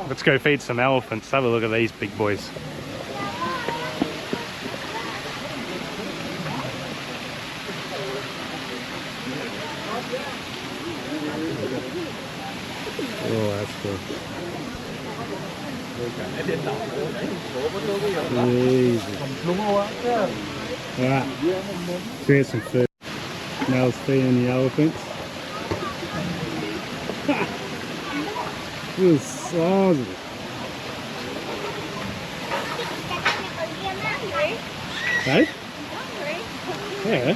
Let's go feed some elephants. Have a look at these big boys. Oh, that's cool. Easy. Alright, let's get some food. Now it's feeding the elephants. Look at the size of it. Hey? Yeah.